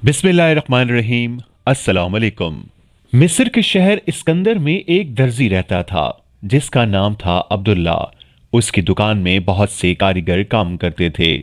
बिस्मिल्लाहिर्रहमानिर्रहीम। अस्सलाम वालेकुम। मिस्र के शहर इस्कंदर में एक दर्जी रहता था जिसका नाम था अब्दुल्ला। उसकी दुकान में बहुत से कारीगर काम करते थे।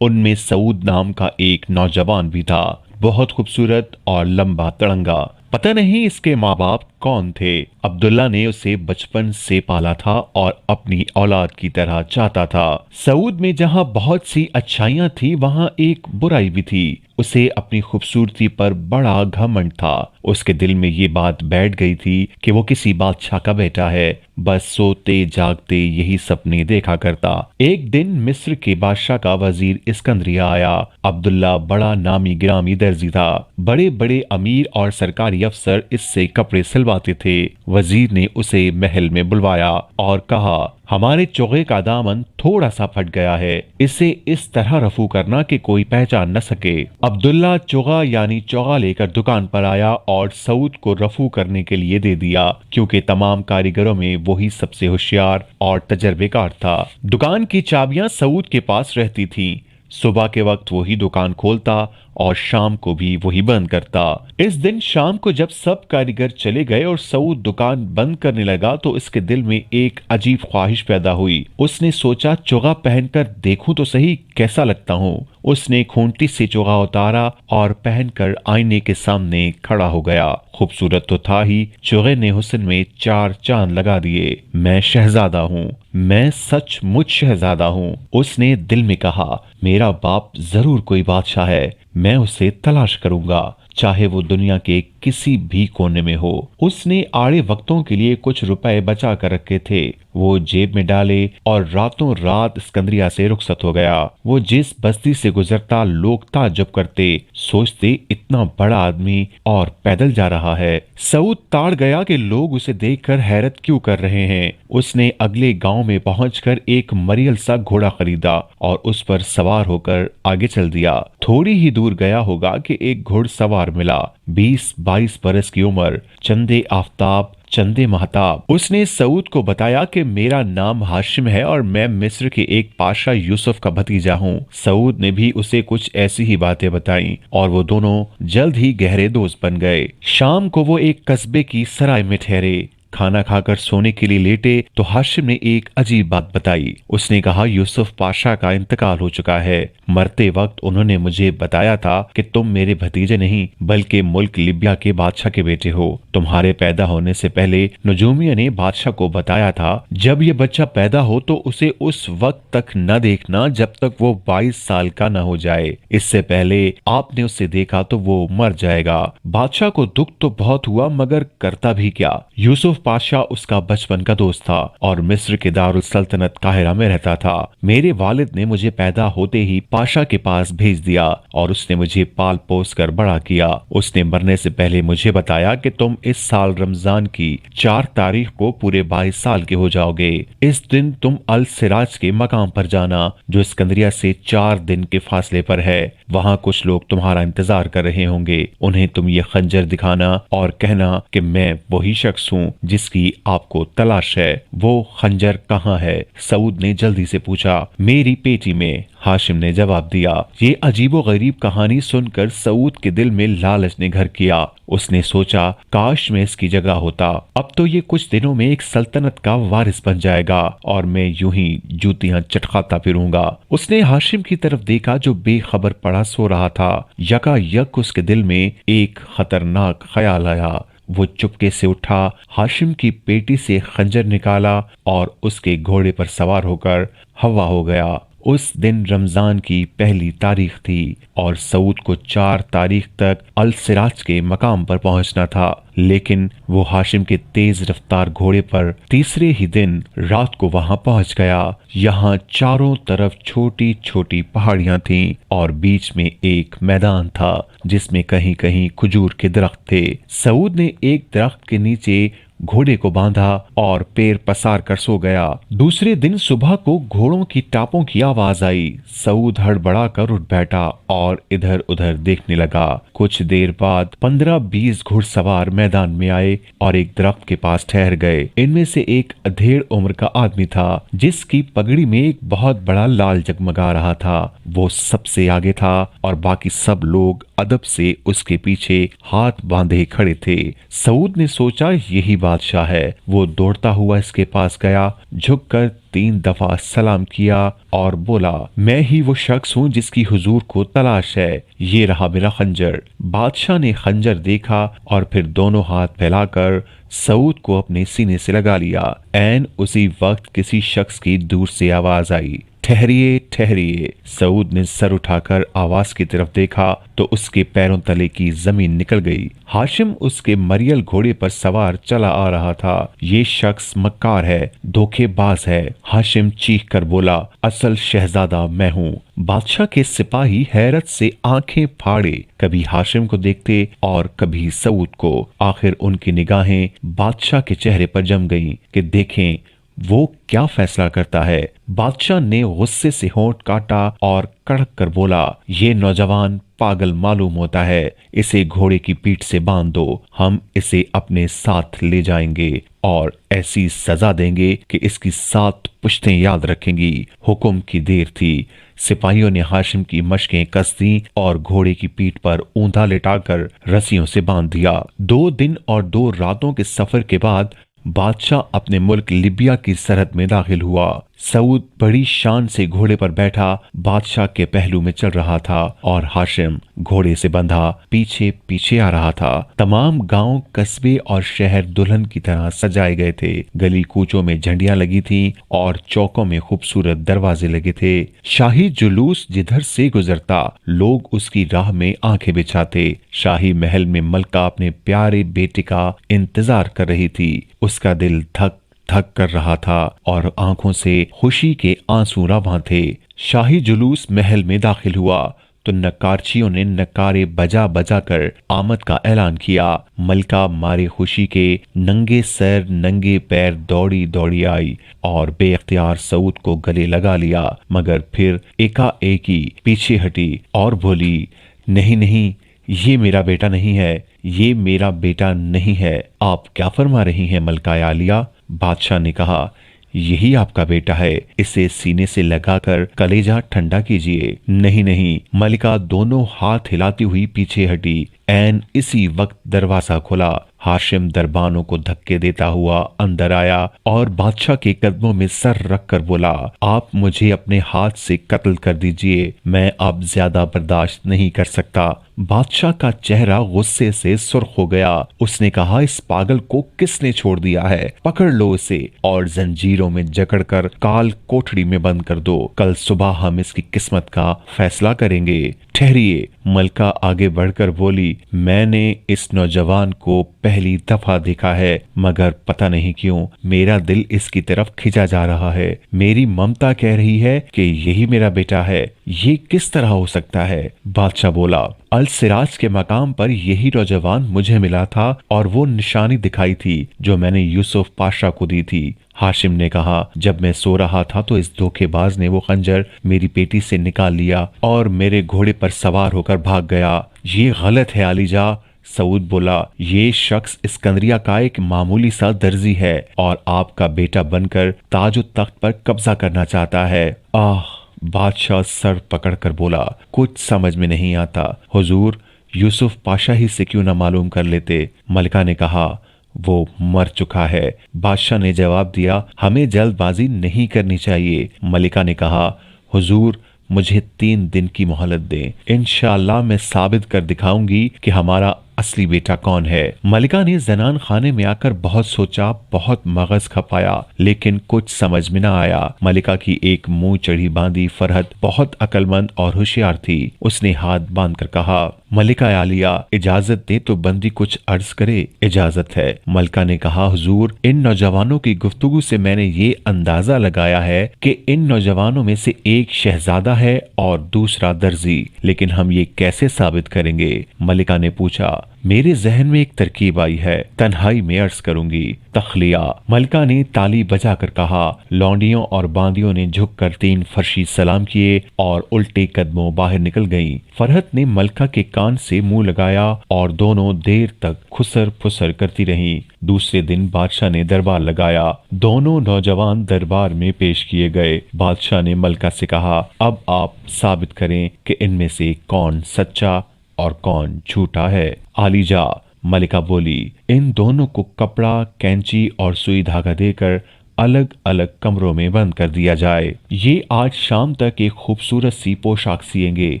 उनमें सऊद नाम का एक नौजवान भी था, बहुत खूबसूरत और लंबा तड़ंगा। पता नहीं इसके माँ बाप कौन थे। अब्दुल्ला ने उसे बचपन से पाला था और अपनी औलाद की तरह चाहता था। सऊद में जहाँ बहुत सी अच्छाइयाँ थी वहाँ एक बुराई भी थी। उसे अपनी खूबसूरती पर बड़ा घमंड था। उसके दिल में ये बात बैठ गई थी कि वो किसी बादशाह का बेटा है। बस सोते जागते यही सपने देखा करता। एक दिन मिस्र के बादशाह का वजीर इस्कंदरिया आया। अब्दुल्ला बड़ा नामी गिरामी दर्जी था। बड़े बड़े अमीर और सरकारी अफसर इससे कपड़े सिलवाते थे। वजीर ने उसे महल में बुलवाया और कहा, हमारे चोगे का दामन थोड़ा सा फट गया है, इसे इस तरह रफू करना कि कोई पहचान न सके। अब्दुल्ला चोगा यानी चोगा लेकर दुकान पर आया और सऊद को रफू करने के लिए दे दिया, क्योंकि तमाम कारीगरों में वही सबसे होशियार और तजर्बेकार था। दुकान की चाबियां सऊद के पास रहती थीं। सुबह के वक्त वही दुकान खोलता और शाम को भी वही बंद करता। इस दिन शाम को जब सब कारीगर चले गए और सऊद दुकान बंद करने लगा तो इसके दिल में एक अजीब ख्वाहिश पैदा हुई। उसने सोचा, चोगा पहनकर देखूं तो सही कैसा लगता हूँ। उसने खूंटी से चोगा उतारा और पहनकर आईने के सामने खड़ा हो गया। खूबसूरत तो था ही, चोगे ने हुस्न में चार चांद लगा दिए। मैं शहजादा हूँ, मैं सचमुच शहजादा हूँ। उसने दिल में कहा, मेरा बाप जरूर कोई बादशाह है, मैं उसे तलाश करूंगा, चाहे वो दुनिया के किसी भी कोने में हो। उसने आड़े वक्तों के लिए कुछ रुपए बचा कर रखे थे, वो जेब में डाले और रातों रात सिकंदरिया से रुखसत हो गया। वो जिस बस्ती से गुजरता लोग ताज्जुब करते, सोचते इतना बड़ा आदमी और पैदल जा रहा है। सऊद ताड़ गया कि लोग उसे देखकर हैरत क्यों कर रहे हैं। उसने अगले गांव में पहुंचकर एक मरियल सा घोड़ा खरीदा और उस पर सवार होकर आगे चल दिया। थोड़ी ही दूर गया होगा कि एक घुड़सवार मिला, 20-22 बरस की उम्र, चंदे आफताब चंदे महताब। उसने सऊद को बताया कि मेरा नाम हाशिम है और मैं मिस्र के एक पाशा यूसुफ का भतीजा हूँ। सऊद ने भी उसे कुछ ऐसी ही बातें बताईं और वो दोनों जल्द ही गहरे दोस्त बन गए। शाम को वो एक कस्बे की सराय में ठहरे। खाना खाकर सोने के लिए लेटे तो हाशिम ने एक अजीब बात बताई। उसने कहा, यूसुफ पाशा का इंतकाल हो चुका है। मरते वक्त उन्होंने मुझे बताया था कि तुम मेरे भतीजे नहीं बल्कि मुल्क लिबिया के बादशाह के बेटे हो। तुम्हारे पैदा होने से पहले नजूमिया ने बादशाह को बताया था, जब ये बच्चा पैदा हो तो उसे उस वक्त तक न देखना जब तक वो 22 साल का न हो जाए। इससे पहले आपने उसे देखा तो वो मर जाएगा। बादशाह को दुख तो बहुत हुआ, मगर करता भी क्या। यूसुफ पाशा उसका बचपन का दोस्त था और मिस्र के दारुल सल्तनत काहिरा में रहता था। मेरे वालिद ने मुझे पैदा होते ही पाशा के पास भेज दिया और उसने मुझे पाल पोस कर बड़ा किया। उसने मरने से पहले मुझे बताया कि तुम इस साल रमजान की 4 तारीख को पूरे 22 साल के हो जाओगे। इस दिन तुम अल सिराज के मकाम पर जाना, जो सिकंदरिया से 4 दिन के फासले पर है। वहाँ कुछ लोग तुम्हारा इंतजार कर रहे होंगे। उन्हें तुम ये खंजर दिखाना और कहना कि मैं वही शख्स हूँ जिसकी आपको तलाश है। वो खंजर कहाँ है? सऊद ने जल्दी से पूछा। मेरी पेटी में, हाशिम ने जवाब दिया। ये अजीबो गरीब कहानी सुनकर सऊद के दिल में लालच ने घर किया। उसने सोचा, काश मैं इसकी जगह होता, अब तो ये कुछ दिनों में एक सल्तनत का वारिस बन जाएगा और मैं यूं ही जूतियां चटकाता फिरूंगा। उसने हाशिम की तरफ देखा जो बेखबर पड़ा सो रहा था। यकायक उसके दिल में एक खतरनाक ख्याल आया। वो चुपके से उठा, हाशिम की पेटी से खंजर निकाला और उसके घोड़े पर सवार होकर हवा हो गया। उस दिन रमजान की पहली तारीख थी और सऊद को 4 तारीख तक अल सिराज के मकाम पर पहुंचना था, लेकिन वो हाशिम के तेज रफ्तार घोड़े पर तीसरे ही दिन रात को वहां पहुंच गया। यहाँ चारों तरफ छोटी छोटी पहाड़ियां थीं और बीच में एक मैदान था जिसमें कहीं कहीं खजूर के दरख्त थे। सऊद ने एक दरख्त के नीचे घोड़े को बांधा और पैर पसार कर सो गया। दूसरे दिन सुबह को घोड़ों की टापों की आवाज आई। सऊद हड़बड़ा कर उठ बैठा और इधर उधर देखने लगा। कुछ देर बाद 15-20 घुड़सवार मैदान में आए और एक दरख्त के पास ठहर गए। इनमें से एक अधेड़ उम्र का आदमी था जिसकी पगड़ी में एक बहुत बड़ा लाल जगमगा रहा था। वो सबसे आगे था और बाकी सब लोग अदब से उसके पीछे हाथ बांधे खड़े थे। सऊद ने सोचा यही बादशाह है। वो दौड़ता हुआ इसके पास गया, झुककर 3 दफा सलाम किया और बोला, मैं ही वो शख्स हूँ जिसकी हुजूर को तलाश है। ये रहा मेरा खंजर। बादशाह ने खंजर देखा और फिर दोनों हाथ फैलाकर सऊद को अपने सीने से लगा लिया। ऐन उसी वक्त किसी शख्स की दूर से आवाज आई, ठहरिए ठहरिए। सऊद ने सर उठाकर आवाज की तरफ देखा तो उसके पैरों तले की जमीन निकल गई। हाशिम उसके मरियल घोड़े पर सवार चला आ रहा था। ये शख्स मक्कार है, धोखेबाज है। हाशिम चीख कर बोला, असल शहजादा मैं हूँ। बादशाह के सिपाही हैरत से आंखें फाड़े, कभी हाशिम को देखते और कभी सऊद को। आखिर उनकी निगाहें बादशाह के चेहरे पर जम गईं कि देखें वो क्या फैसला करता है। बादशाह ने गुस्से से होंठ काटा और कड़क कर बोला, ये नौजवान पागल मालूम होता है। इसे घोड़े की पीठ से बांध दो, हम इसे अपने साथ ले जाएंगे और ऐसी सजा देंगे कि इसकी 7 पुश्तें याद रखेंगी। हुक्म की देर थी। सिपाहियों ने हाशिम की मशकें कस दी और घोड़े की पीठ पर ऊंधा लिटाकर रस्सियों से बांध दिया। 2 दिन और 2 रातों के सफर के बाद बादशाह अपने मुल्क लिबिया की सरहद में दाखिल हुआ। सऊद बड़ी शान से घोड़े पर बैठा बादशाह के पहलू में चल रहा था और हाशिम घोड़े से बंधा पीछे पीछे आ रहा था। तमाम गांव, कस्बे और शहर दुल्हन की तरह सजाए गए थे। गली कूचों में झंडियां लगी थीं और चौकों में खूबसूरत दरवाजे लगे थे। शाही जुलूस जिधर से गुजरता लोग उसकी राह में आंखें बिछाते। शाही महल में मलका अपने प्यारे बेटे का इंतजार कर रही थी। उसका दिल धक धक कर रहा था और आंखों से खुशी के आंसू रवां थे। शाही जुलूस महल में दाखिल हुआ तो नक्कारचियों ने नक्कारे बजा बजा कर आमद का ऐलान किया। मलका मारे खुशी के नंगे सर नंगे पैर दौड़ी दौड़ी आई और बेख्तियार सऊद को गले लगा लिया, मगर फिर एकाएकी पीछे हटी और बोली, नहीं नहीं, ये मेरा बेटा नहीं है, ये मेरा बेटा नहीं है। आप क्या फरमा रही हैं मलका आलिया? बादशाह ने कहा, यही आपका बेटा है, इसे सीने से लगाकर कलेजा ठंडा कीजिए। नहीं नहीं, मलिका दोनों हाथ हिलाती हुई पीछे हटी। ऐन इसी वक्त दरवाजा खुला। हाशिम दरबानों को धक्के देता हुआ अंदर आया और बादशाह के कदमों में सर रखकर बोला, आप मुझे अपने हाथ से कत्ल कर दीजिए, मैं अब ज्यादा बर्दाश्त नहीं कर सकता। बादशाह का चेहरा गुस्से से सुर्ख हो गया। उसने कहा, इस पागल को किसने छोड़ दिया है? पकड़ लो इसे और जंजीरों में जकड़कर काल कोठड़ी में बंद कर दो। कल सुबह हम इसकी किस्मत का फैसला करेंगे। ठहरिए, मलका आगे बढ़कर बोली, मैंने इस नौजवान को पहली दफा देखा है, मगर पता नहीं क्यों मेरा दिल इसकी तरफ खिंचा जा रहा है। मेरी ममता कह रही है कि यही मेरा बेटा है। ये किस तरह हो सकता है? बादशाह बोला, अल सिराज के मकाम पर यही नौजवान मुझे मिला था और वो निशानी दिखाई थी जो मैंने यूसुफ पाशा को दी थी। हाशिम ने कहा, जब मैं सो रहा था तो इस धोखेबाज ने वो खंजर मेरी पेटी से निकाल लिया और मेरे घोड़े पर सवार होकर भाग गया। ये गलत है आलीजा। सऊद बोला, ये शख्स इस्कंदरिया का एक मामूली सा दर्जी है और आपका बेटा बनकर ताजो तख्त पर कब्जा करना चाहता है। आह! बादशाह सर पकड़कर बोला, कुछ समझ में नहीं आता। हुजूर, यूसुफ पाशा ही से क्यों न मालूम कर लेते? मलिका ने कहा, वो मर चुका है। बादशाह ने जवाब दिया, हमें जल्दबाजी नहीं करनी चाहिए। मलिका ने कहा, हुजूर, मुझे 3 दिन की मोहलत दें, इंशाअल्लाह मैं साबित कर दिखाऊंगी कि हमारा असली बेटा कौन है। मलिका ने जनान खाने में आकर बहुत सोचा, बहुत मगज खपाया, लेकिन कुछ समझ में न आया। मलिका की एक मुंह चढ़ी बांधी फरहत बहुत अक्लमंद और होशियार थी। उसने हाथ बांधकर कहा, मलिका आलिया, इजाजत दे तो बंदी कुछ अर्ज करे। इजाजत है। मलिका ने कहा, हुजूर, इन नौजवानों की गुफ्तगू से मैंने ये अंदाजा लगाया है कि इन नौजवानों में से एक शहजादा है और दूसरा दर्जी, लेकिन हम ये कैसे साबित करेंगे? मलिका ने पूछा। मेरे जहन में एक तरकीब आई है, तन्हाई में अर्ज करूंगी। तखलिया। मलिका ने ताली बजाकर कहा। लौंडियों और बांदियों ने झुककर 3 फर्शी सलाम किए और उल्टे कदमों बाहर निकल गईं। फरहत ने मलिका के कान से मुंह लगाया और दोनों देर तक खुसर फुसर करती रहीं। दूसरे दिन बादशाह ने दरबार लगाया। दोनों नौजवान दरबार में पेश किए गए। बादशाह ने मलिका से कहा, अब आप साबित करें कि इनमें से कौन सच्चा और कौन झूठा है। आलिजा, मलिका बोली, इन दोनों को कपड़ा, कैंची और सुई धागा देकर अलग अलग कमरों में बंद कर दिया जाए। ये आज शाम तक एक खूबसूरत सी पोशाक सिएंगे।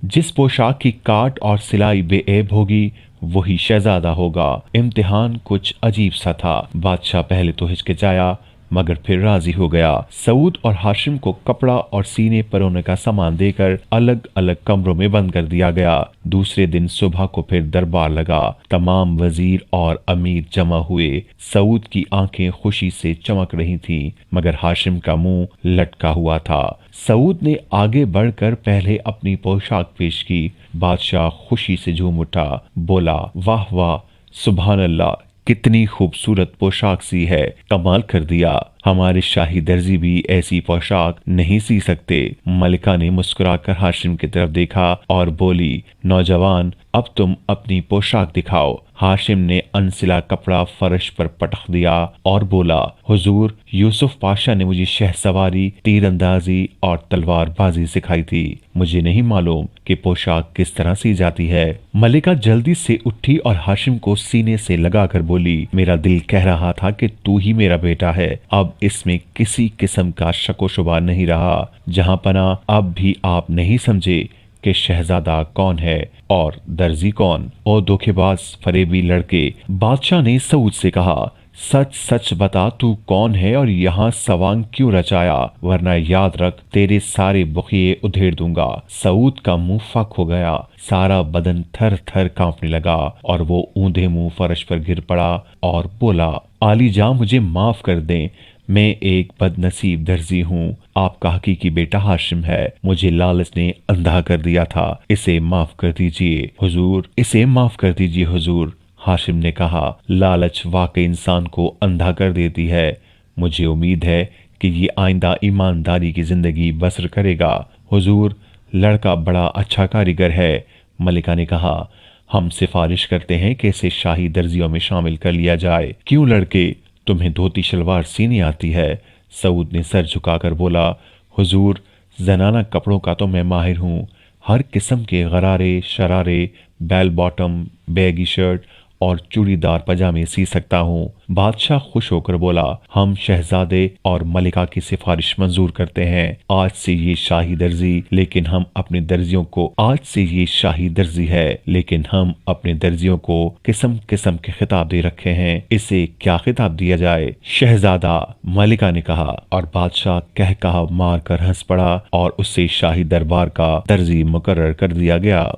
जिस पोशाक की काट और सिलाई बेऐब होगी वही शहजादा होगा। इम्तिहान कुछ अजीब सा था। बादशाह पहले तो हिचकिचाया मगर फिर राजी हो गया। सऊद और हाशिम को कपड़ा और सीने परोने का सामान देकर अलग अलग कमरों में बंद कर दिया गया। दूसरे दिन सुबह को फिर दरबार लगा। तमाम वजीर और अमीर जमा हुए। सऊद की आंखें खुशी से चमक रही थीं, मगर हाशिम का मुंह लटका हुआ था। सऊद ने आगे बढ़कर पहले अपनी पोशाक पेश की। बादशाह खुशी से झूम उठा, बोला, वाह वाह, सुभान अल्लाह, कितनी खूबसूरत पोशाक सी है, कमाल कर दिया। हमारे शाही दर्जी भी ऐसी पोशाक नहीं सी सकते। मलिका ने मुस्कुराकर हाशिम की तरफ देखा और बोली, नौजवान, अब तुम अपनी पोशाक दिखाओ। हाशिम ने अनसिला कपड़ा फर्श पर पटक दिया और बोला, हुजूर, यूसुफ पाशा ने मुझे शहसवारी, तीरंदाजी और तलवारबाजी सिखाई थी। मुझे नहीं मालूम कि पोशाक किस तरह सी जाती है। मलिका जल्दी से उठी और हाशिम को सीने से लगाकर बोली, मेरा दिल कह रहा था कि तू ही मेरा बेटा है। अब इसमें किसी किस्म का शको शुबा नहीं रहा। जहां पना अब भी आप नहीं समझे कि शहजादा कौन है और दर्जी कौन। ओ धोखेबाज, फरेबी लड़के, बादशाह ने सऊद से कहा, सच सच बता, तू कौन है और यहाँ सवांग क्यों रचाया, वरना याद रख तेरे सारे बुखिए उधेड़ दूंगा। सऊद का मुंह फक हो गया, सारा बदन थर थर कांपने लगा और वो ऊंधे मुंह फर्श पर गिर पड़ा और बोला, आलीजा, मुझे माफ कर दें, मैं एक बदनसीब दर्जी हूँ। आपका हकीकी बेटा हाशिम है। मुझे लालच ने अंधा कर दिया था। इसे माफ कर दीजिए हुजूर, इसे माफ कर दीजिए हुजूर। हाशिम ने कहा, लालच वाकई इंसान को अंधा कर देती है। मुझे उम्मीद है कि ये आइंदा ईमानदारी की जिंदगी बसर करेगा। हुजूर, लड़का बड़ा अच्छा कारीगर है। मलिका ने कहा, हम सिफारिश करते हैं कि इसे शाही दर्जियों में शामिल कर लिया जाए। क्यों लड़के, तुम्हें धोती शलवार सीनी आती है? सऊद ने सर झुकाकर बोला, हुजूर, जनाना कपड़ों का तो मैं माहिर हूँ। हर किस्म के गरारे, शरारे, बेल बॉटम, बैगी शर्ट और चूड़ीदार पजामे सी सकता हूँ। बादशाह खुश होकर बोला, हम शहजादे और मलिका की सिफारिश मंजूर करते हैं। आज से ये शाही दर्जी, लेकिन हम अपने दर्जियों को आज से ये शाही दर्जी है, लेकिन हम अपने दर्जियों को किस्म किस्म के खिताब दे रखे हैं। इसे क्या खिताब दिया जाए? शहजादा, मलिका ने कहा और बादशाह कह कहा मार कर हंस पड़ा और उससे शाही दरबार का दर्जी मुकर्रर कर दिया गया।